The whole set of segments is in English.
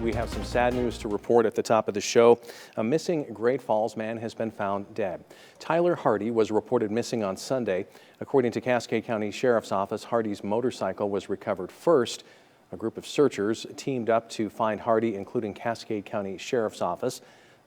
We have some sad news to report at the top of the show. A missing Great Falls man has been found dead. Tyler Hardy was reported missing on Sunday. According to Cascade County Sheriff's Office, Hardy's motorcycle was recovered first. A group of searchers teamed up to find Hardy, including Cascade County Sheriff's Office,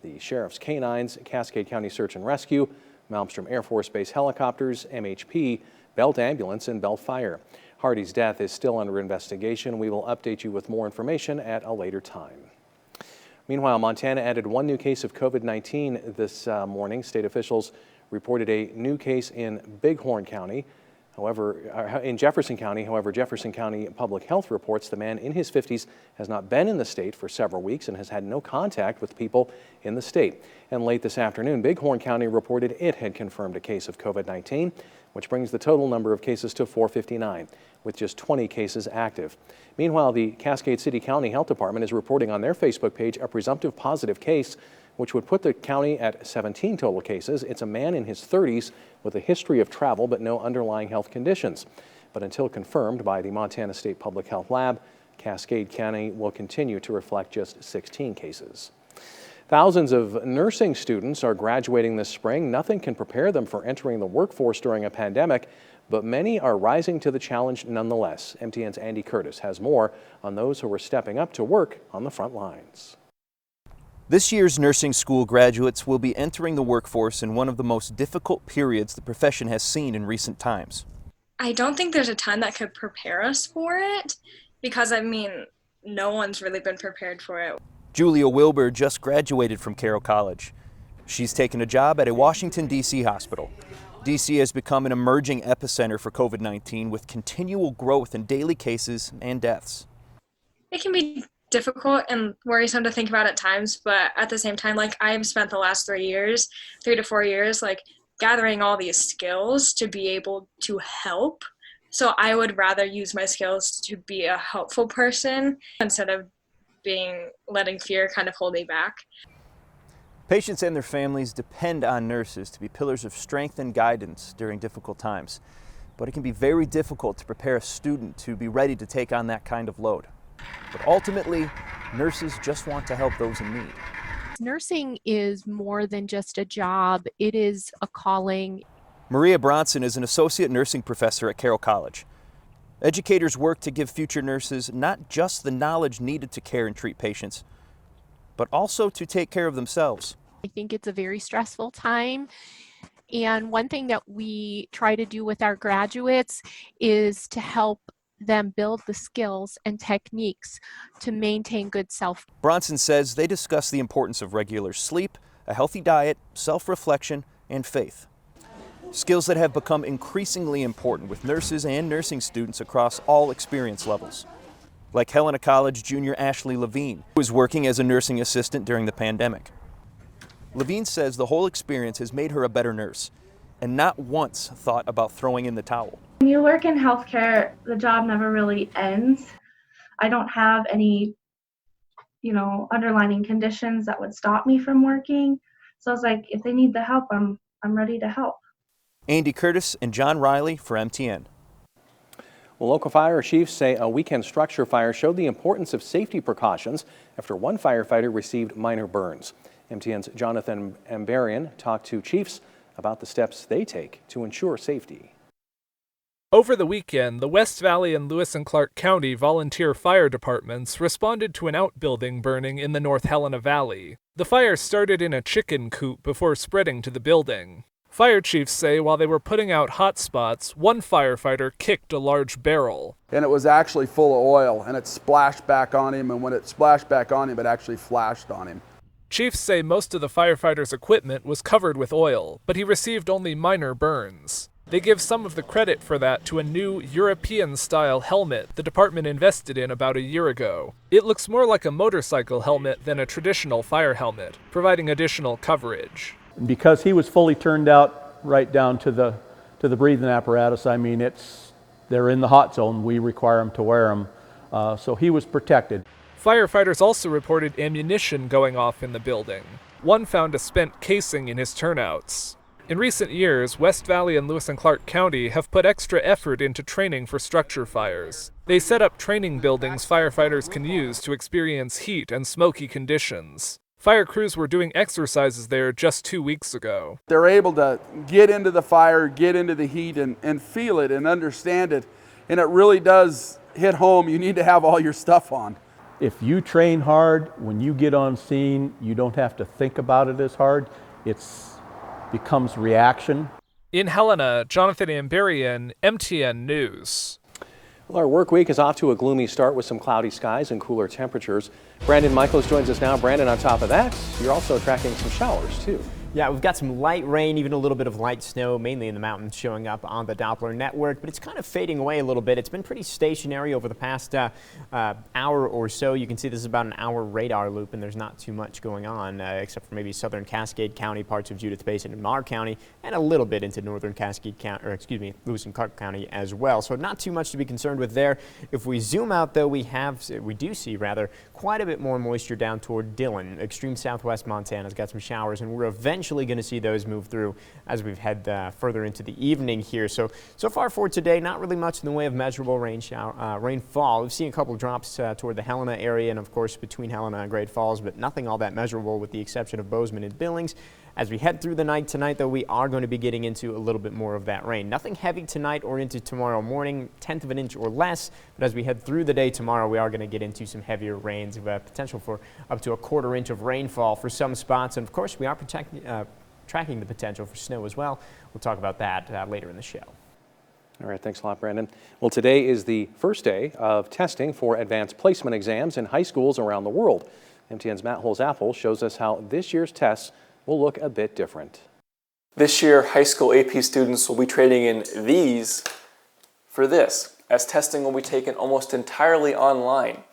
the Sheriff's Canines, Cascade County Search and Rescue, Malmstrom Air Force Base helicopters, MHP, Belt Ambulance, and Belt Fire. Hardy's death is still under investigation. We will update you with more information at a later time. Meanwhile, Montana added one new case of COVID-19 this morning. State officials reported a new case in Bighorn County. However, in Jefferson County, Jefferson County Public Health reports the man in his 50s has not been in the state for several weeks and has had no contact with people in the state. And late this afternoon, Bighorn County reported it had confirmed a case of COVID-19, which brings the total number of cases to 459, with just 20 cases active. Meanwhile, the Cascade City County Health Department is reporting on their Facebook page a presumptive positive case, which would put the county at 17 total cases. It's a man in his 30s with a history of travel but no underlying health conditions. But until confirmed by the Montana State Public Health Lab, Cascade County will continue to reflect just 16 cases. Thousands of nursing students are graduating this spring. Nothing can prepare them for entering the workforce during a pandemic, but many are rising to the challenge nonetheless. MTN's Andy Curtis has more on those who are stepping up to work on the front lines. This year's nursing school graduates will be entering the workforce in one of the most difficult periods the profession has seen in recent times. I don't think there's a time that could prepare us for it because, no one's really been prepared for it. Julia Wilbur just graduated from Carroll College. She's taken a job at a Washington, D.C. hospital. D.C. has become an emerging epicenter for COVID-19 with continual growth in daily cases and deaths. It can be difficult and worrisome to think about at times, but at the same time, I've spent the last 3 to 4 years, gathering all these skills to be able to help. So I would rather use my skills to be a helpful person instead of letting fear kind of hold me back. Patients and their families depend on nurses to be pillars of strength and guidance during difficult times. But it can be very difficult to prepare a student to be ready to take on that kind of load. But ultimately, nurses just want to help those in need. Nursing is more than just a job. It is a calling. Maria Bronson is an associate nursing professor at Carroll College. Educators work to give future nurses not just the knowledge needed to care and treat patients, but also to take care of themselves. I think it's a very stressful time. And one thing that we try to do with our graduates is to help them build the skills and techniques to maintain good self. Bronson says they discuss the importance of regular sleep, a healthy diet, self-reflection, and faith. Skills that have become increasingly important with nurses and nursing students across all experience levels. Like Helena College junior Ashley Levine, who was working as a nursing assistant during the pandemic. Levine says the whole experience has made her a better nurse and not once thought about throwing in the towel. When you work in healthcare, the job never really ends. I don't have any, underlying conditions that would stop me from working. So I was like, if they need the help, I'm ready to help. Andy Curtis and John Riley for MTN. Well, local fire chiefs say a weekend structure fire showed the importance of safety precautions after one firefighter received minor burns. MTN's Jonathan Ambarian talked to chiefs about the steps they take to ensure safety. Over the weekend, the West Valley and Lewis and Clark County volunteer fire departments responded to an outbuilding burning in the North Helena Valley. The fire started in a chicken coop before spreading to the building. Fire chiefs say while they were putting out hot spots, one firefighter kicked a large barrel. And it was actually full of oil, and it splashed back on him, and when it splashed back on him, it actually flashed on him. Chiefs say most of the firefighter's equipment was covered with oil, but he received only minor burns. They give some of the credit for that to a new European-style helmet the department invested in about a year ago. It looks more like a motorcycle helmet than a traditional fire helmet, providing additional coverage. Because he was fully turned out right down to the breathing apparatus, they're in the hot zone. We require them to wear them, so he was protected. Firefighters also reported ammunition going off in the building. One found a spent casing in his turnouts. In recent years, West Valley and Lewis and Clark County have put extra effort into training for structure fires. They set up training buildings firefighters can use to experience heat and smoky conditions. Fire crews were doing exercises there just 2 weeks ago. They're able to get into the fire, get into the heat, and feel it and understand it. And it really does hit home. You need to have all your stuff on. If you train hard, when you get on scene, you don't have to think about it as hard. It becomes reaction. In Helena, Jonathan Amberian, MTN News. Well, our work week is off to a gloomy start with some cloudy skies and cooler temperatures. Brandon Michaels joins us now. Brandon, on top of that, you're also tracking some showers too. Yeah, we've got some light rain, even a little bit of light snow, mainly in the mountains, showing up on the Doppler network, but it's kind of fading away a little bit. It's been pretty stationary over the past hour or so. You can see this is about an hour radar loop, and there's not too much going on, except for maybe southern Cascade County, parts of Judith Basin and Marr County, and a little bit into northern Cascade County, or excuse me, Lewis and Clark County as well. So not too much to be concerned with there. If we zoom out, though, we do see quite a bit more moisture down toward Dillon. Extreme southwest Montana's got some showers, and we're eventually going to see those move through as we've head further into the evening here. So far for today, not really much in the way of measurable rainfall. We've seen a couple of drops toward the Helena area and, of course, between Helena and Great Falls, but nothing all that measurable with the exception of Bozeman and Billings. As we head through the night tonight, though, we are going to be getting into a little bit more of that rain. Nothing heavy tonight or into tomorrow morning, 1/10 of an inch or less. But as we head through the day tomorrow, we are going to get into some heavier rains, potential for up to a 1/4 inch of rainfall for some spots. And, of course, we are tracking the potential for snow as well. We'll talk about that later in the show. All right, thanks a lot, Brandon. Well, today is the first day of testing for advanced placement exams in high schools around the world. MTN's Matt Holz-Apfel shows us how this year's tests will look a bit different. This year, high school AP students will be trading in these for this, as testing will be taken almost entirely online.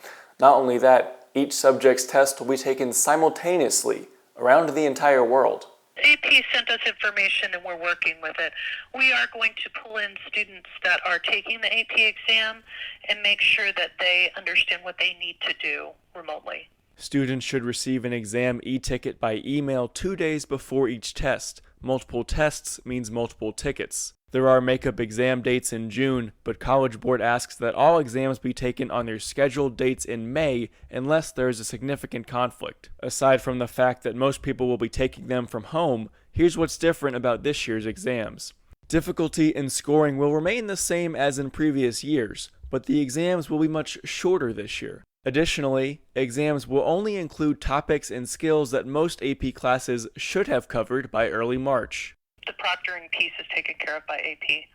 Not only that, each subject's test will be taken simultaneously around the entire world. AP sent us information and we're working with it. We are going to pull in students that are taking the AP exam and make sure that they understand what they need to do remotely. Students should receive an exam e-ticket by email 2 days before each test. Multiple tests means multiple tickets. There are makeup exam dates in June, but College Board asks that all exams be taken on their scheduled dates in May unless there is a significant conflict. Aside from the fact that most people will be taking them from home, here's what's different about this year's exams. Difficulty and scoring will remain the same as in previous years, but the exams will be much shorter this year. Additionally, exams will only include topics and skills that most AP classes should have covered by early March. The proctoring piece is taken care of by AP.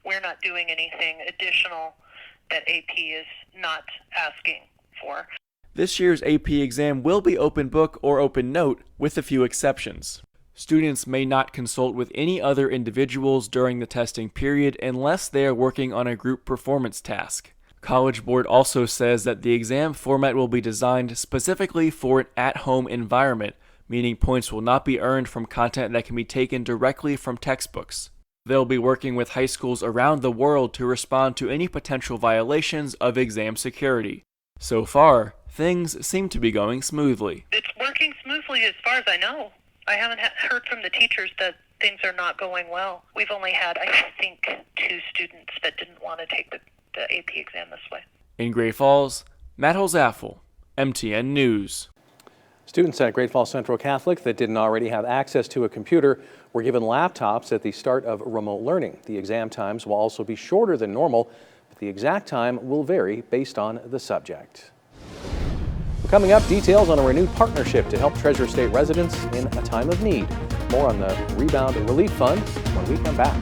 We're not doing anything additional that AP is not asking for. This year's AP exam will be open book or open note, with a few exceptions. Students may not consult with any other individuals during the testing period unless they are working on a group performance task. College Board also says that the exam format will be designed specifically for an at-home environment, meaning points will not be earned from content that can be taken directly from textbooks. They'll be working with high schools around the world to respond to any potential violations of exam security. So far, things seem to be going smoothly. It's working smoothly as far as I know. I haven't heard from the teachers that things are not going well. We've only had, I think, 2 students that didn't want to take the AP exam this way. In Great Falls, Matt Holz-Apfel, MTN News. Students at Great Falls Central Catholic that didn't already have access to a computer were given laptops at the start of remote learning. The exam times will also be shorter than normal, but the exact time will vary based on the subject. Coming up, details on a renewed partnership to help Treasure State residents in a time of need. More on the Rebound Relief Fund when we come back.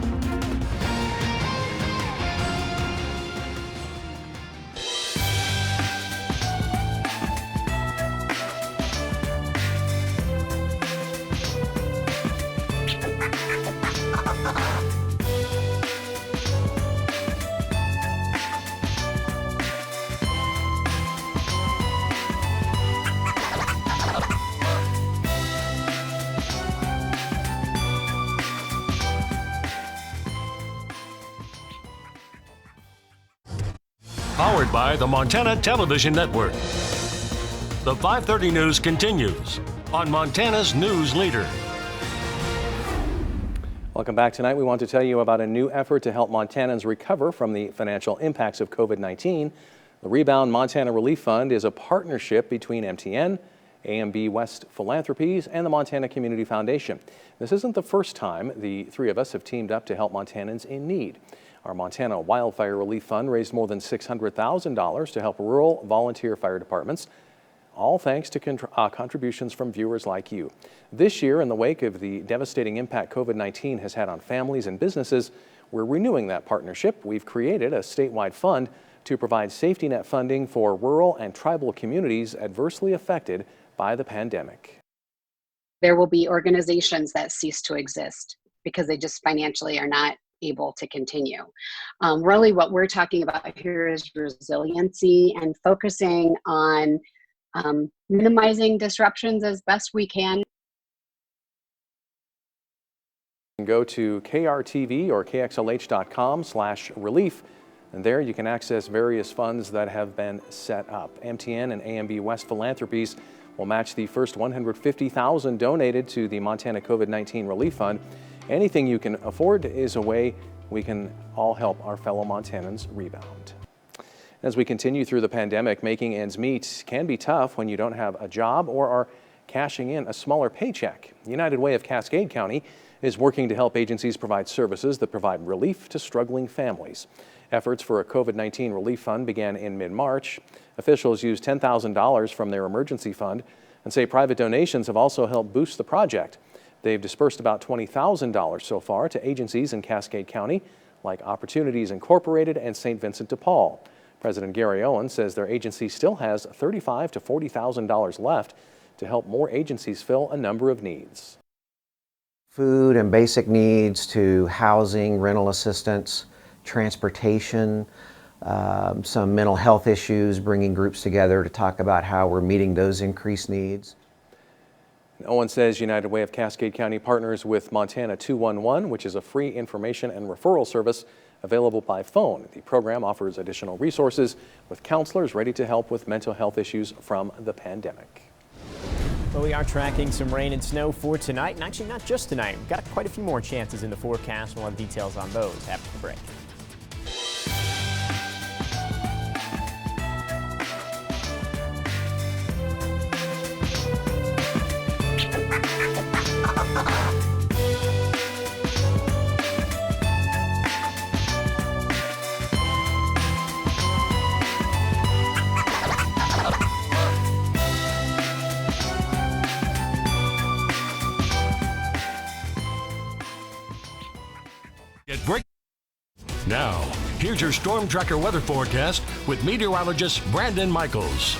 Powered by the Montana Television Network. The 5:30 news continues on Montana's News Leader. Welcome back. Tonight we want to tell you about a new effort to help Montanans recover from the financial impacts of COVID-19. The Rebound Montana Relief Fund is a partnership between MTN, AMB West Philanthropies, and the Montana Community Foundation. This isn't the first time the three of us have teamed up to help Montanans in need. Our Montana Wildfire Relief Fund raised more than $600,000 to help rural volunteer fire departments, all thanks to contributions from viewers like you. This year, in the wake of the devastating impact COVID-19 has had on families and businesses, we're renewing that partnership. We've created a statewide fund to provide safety net funding for rural and tribal communities adversely affected by the pandemic. There will be organizations that cease to exist because they just financially are not able to continue. Really what we're talking about here is resiliency and focusing on minimizing disruptions as best we can. Go to KRTV or KXLH.com/relief, and there you can access various funds that have been set up. MTN and AMB West Philanthropies will match the first $150,000 donated to the Montana COVID-19 Relief Fund. Anything you can afford is a way we can all help our fellow Montanans rebound. As we continue through the pandemic, making ends meet can be tough when you don't have a job or are cashing in a smaller paycheck. United Way of Cascade County is working to help agencies provide services that provide relief to struggling families. Efforts for a COVID-19 relief fund began in mid-March. Officials used $10,000 from their emergency fund and say private donations have also helped boost the project. They've dispersed about $20,000 so far to agencies in Cascade County like Opportunities Incorporated and St. Vincent de Paul. President Gary Owen says their agency still has $35,000 to $40,000 left to help more agencies fill a number of needs. Food and basic needs to housing, rental assistance, transportation, some mental health issues, bringing groups together to talk about how we're meeting those increased needs. Owen says United Way of Cascade County partners with Montana 211, which is a free information and referral service available by phone. The program offers additional resources with counselors ready to help with mental health issues from the pandemic. Well, we are tracking some rain and snow for tonight, and actually not just tonight. We've got quite a few more chances in the forecast. We'll have details on those after the break. Now, here's your Storm Tracker weather forecast with meteorologist Brandon Michaels.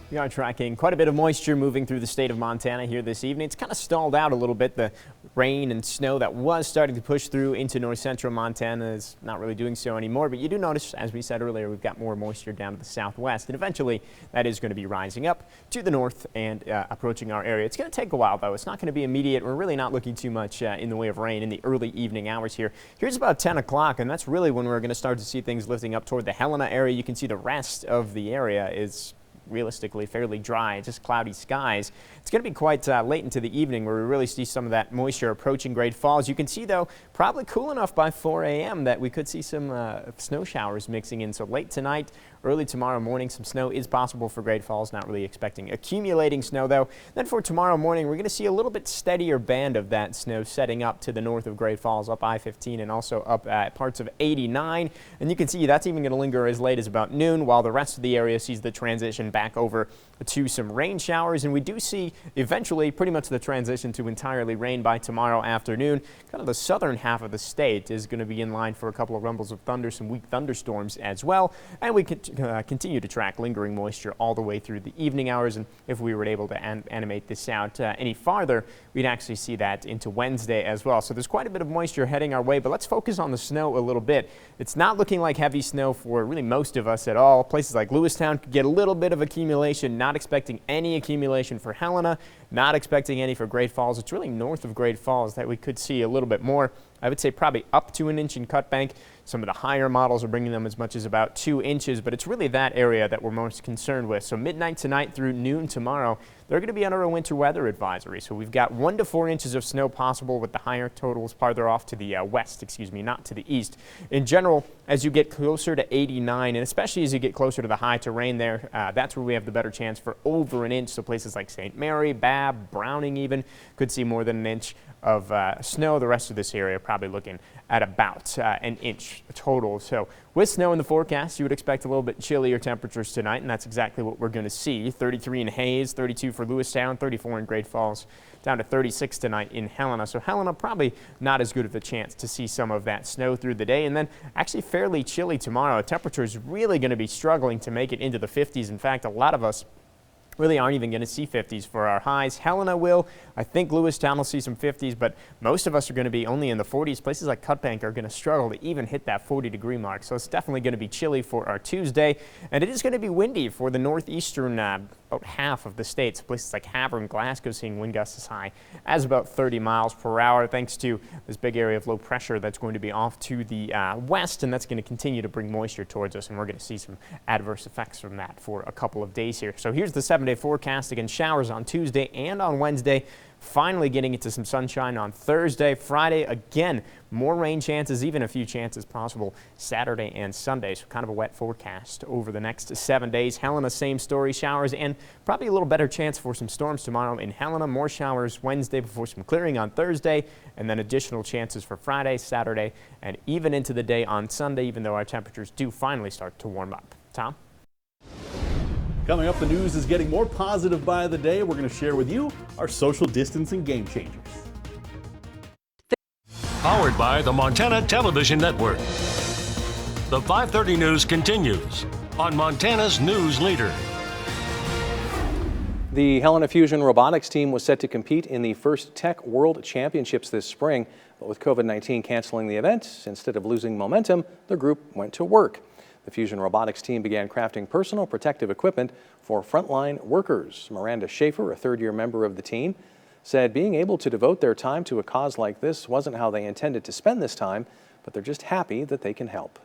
We are tracking quite a bit of moisture moving through the state of Montana here this evening. It's kind of stalled out a little bit. The rain and snow that was starting to push through into north central Montana is not really doing so anymore. But you do notice, as we said earlier, we've got more moisture down to the southwest. And eventually, that is going to be rising up to the north and approaching our area. It's going to take a while, though. It's not going to be immediate. We're really not looking too much in the way of rain in the early evening hours here. Here's about 10 o'clock, and that's really when we're going to start to see things lifting up toward the Helena area. You can see the rest of the area is realistically fairly dry, just cloudy skies. It's going to be quite late into the evening where we really see some of that moisture approaching Great Falls. You can see, though, probably cool enough by 4 a.m. that we could see some snow showers mixing in. So late tonight, early tomorrow morning, some snow is possible for Great Falls. Not really expecting accumulating snow, though. Then for tomorrow morning, we're going to see a little bit steadier band of that snow setting up to the north of Great Falls, up I-15 and also up at parts of 89. And you can see that's even going to linger as late as about noon, while the rest of the area sees the transition back over to some rain showers. And we do see eventually pretty much the transition to entirely rain by tomorrow afternoon. Kind of the southern half of the state is going to be in line for a couple of rumbles of thunder, some weak thunderstorms as well. And we could continue to track lingering moisture all the way through the evening hours. And if we were able to animate this out any farther, we'd actually see that into Wednesday as well. So there's quite a bit of moisture heading our way, but let's focus on the snow a little bit. It's not looking like heavy snow for really most of us at all. Places like Lewistown could get a little bit of accumulation, not expecting any accumulation for Helena, not expecting any for Great Falls. It's really north of Great Falls that we could see a little bit more. I would say probably up to an inch in Cut Bank. Some of the higher models are bringing them as much as about 2 inches, but it's really that area that we're most concerned with. So midnight tonight through noon tomorrow, they're going to be under a winter weather advisory. So we've got 1 to 4 inches of snow possible, with the higher totals farther off to the west, not to the east. In general, as you get closer to 89, and especially as you get closer to the high terrain there, that's where we have the better chance for over an inch. So places like St. Mary, Babb, Browning even could see more than an inch of snow. The rest of this area probably looking at about an inch total. So with snow in the forecast, you would expect a little bit chillier temperatures tonight, and that's exactly what we're going to see. 33 in Hayes, 32 for Lewistown, 34 in Great Falls, down to 36 tonight in Helena. So Helena probably not as good of a chance to see some of that snow through the day, and then actually fairly chilly tomorrow. Temperatures really going to be struggling to make it into the 50s. In fact, a lot of us really aren't even going to see 50s for our highs. Helena will. I think Lewistown will see some 50s, but most of us are going to be only in the 40s. Places like Cut Bank are going to struggle to even hit that 40-degree mark. So it's definitely going to be chilly for our Tuesday, and it is going to be windy for the northeastern about half of the states. Places like Havre and Glasgow seeing wind gusts as high as about 30 miles per hour, thanks to this big area of low pressure that's going to be off to the west, and that's going to continue to bring moisture towards us, and we're going to see some adverse effects from that for a couple of days here. So here's the 7-day forecast. Again, showers on Tuesday and on Wednesday. Finally getting into some sunshine on Thursday. Friday, again, more rain chances, even a few chances possible Saturday and Sunday. So kind of a wet forecast over the next 7 days. Helena, same story, showers and probably a little better chance for some storms tomorrow in Helena. More showers Wednesday before some clearing on Thursday, and then additional chances for Friday, Saturday, and even into the day on Sunday, even though our temperatures do finally start to warm up. Tom? Coming up, the news is getting more positive by the day. We're going to share with you our social distancing game changers. Powered by the Montana Television Network. The 5:30 news continues on Montana's news leader. The Helena Fusion Robotics team was set to compete in the first Tech World Championships this spring, but with COVID-19 canceling the event, instead of losing momentum, the group went to work. The Fusion Robotics team began crafting personal protective equipment for frontline workers. Miranda Schaefer, a third-year member of the team, said being able to devote their time to a cause like this wasn't how they intended to spend this time, but they're just happy that they can help.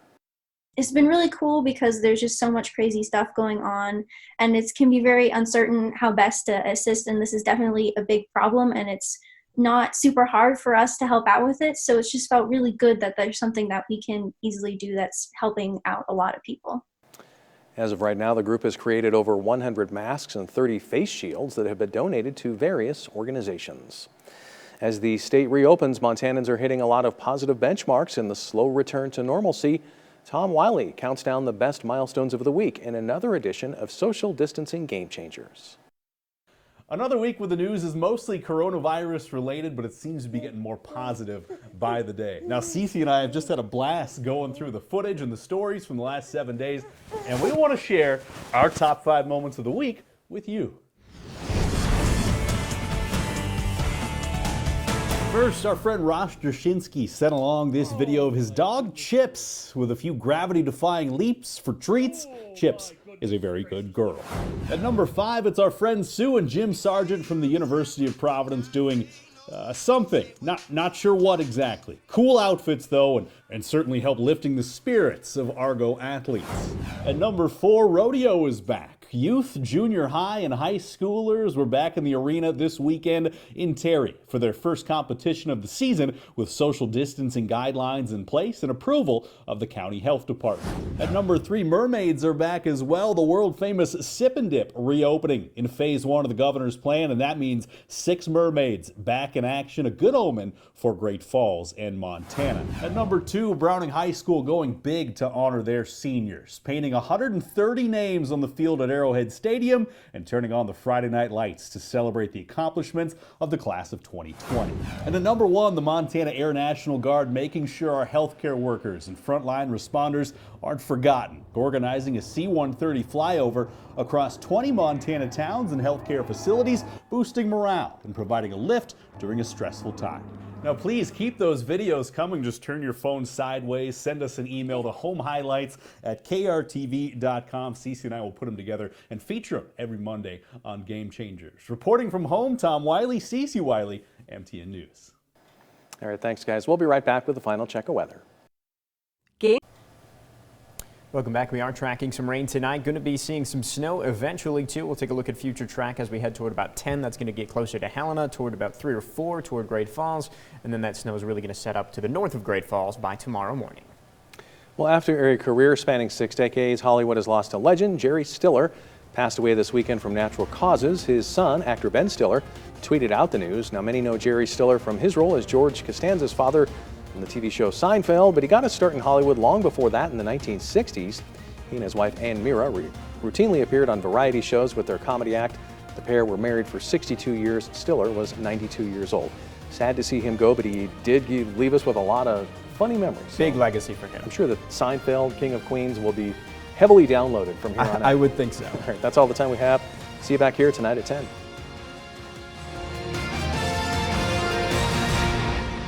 It's been really cool because there's just so much crazy stuff going on, and it can be very uncertain how best to assist, and this is definitely a big problem, and it's not super hard for us to help out with it. So it's just felt really good that there's something that we can easily do that's helping out a lot of people. As of right now, the group has created over 100 masks and 30 face shields that have been donated to various organizations. As the state reopens, Montanans are hitting a lot of positive benchmarks in the slow return to normalcy. Tom Wiley counts down the best milestones of the week in another edition of Social Distancing Game Changers. Another week with the news is mostly coronavirus related, but it seems to be getting more positive by the day. Now, Cece and I have just had a blast going through the footage and the stories from the last 7 days, and we want to share our top 5 moments of the week with you. First, our friend Rosh Drashinsky sent along this video of his dog Chips with a few gravity-defying leaps for treats. Chips is a very good girl. At number 5, it's our friends Sue and Jim Sargent from the University of Providence doing something. Not sure what exactly. Cool outfits, though, and certainly help lifting the spirits of Argo athletes. At number 4, rodeo is back. Youth, junior high, and high schoolers were back in the arena this weekend in Terry for their first competition of the season with social distancing guidelines in place and approval of the county health department. At number 3, mermaids are back as well. The world-famous Sip and Dip reopening in phase 1 of the governor's plan, and that means 6 mermaids back in action, a good omen for Great Falls and Montana. At number 2, Browning High School going big to honor their seniors, painting 130 names on the field at Arrowhead Stadium and turning on the Friday night lights to celebrate the accomplishments of the class of 2020. And at number 1, the Montana Air National Guard making sure our healthcare workers and frontline responders aren't forgotten, organizing a C-130 flyover across 20 Montana towns and healthcare facilities, boosting morale and providing a lift during a stressful time. Now, please keep those videos coming. Just turn your phone sideways. Send us an email to homehighlights@krtv.com. Cece and I will put them together and feature them every Monday on Game Changers. Reporting from home, Tom Wiley, Cece Wiley, MTN News. All right, thanks, guys. We'll be right back with the final check of weather. Welcome back. We are tracking some rain tonight. Going to be seeing some snow eventually, too. We'll take a look at future track as we head toward about 10. That's going to get closer to Helena, toward about 3 or 4, toward Great Falls. And then that snow is really going to set up to the north of Great Falls by tomorrow morning. Well, after a career spanning 6 decades, Hollywood has lost a legend. Jerry Stiller passed away this weekend from natural causes. His son, actor Ben Stiller, tweeted out the news. Now, many know Jerry Stiller from his role as George Costanza's father in the TV show Seinfeld, but he got his start in Hollywood long before that in the 1960s. He and his wife Ann Mira routinely appeared on variety shows with their comedy act. The pair were married for 62 years. Stiller was 92 years old. Sad to see him go, but he did leave us with a lot of funny memories. Big legacy for him. I'm sure that Seinfeld, King of Queens, will be heavily downloaded from here on out. I would think so. All right, that's all the time we have. See you back here tonight at 10.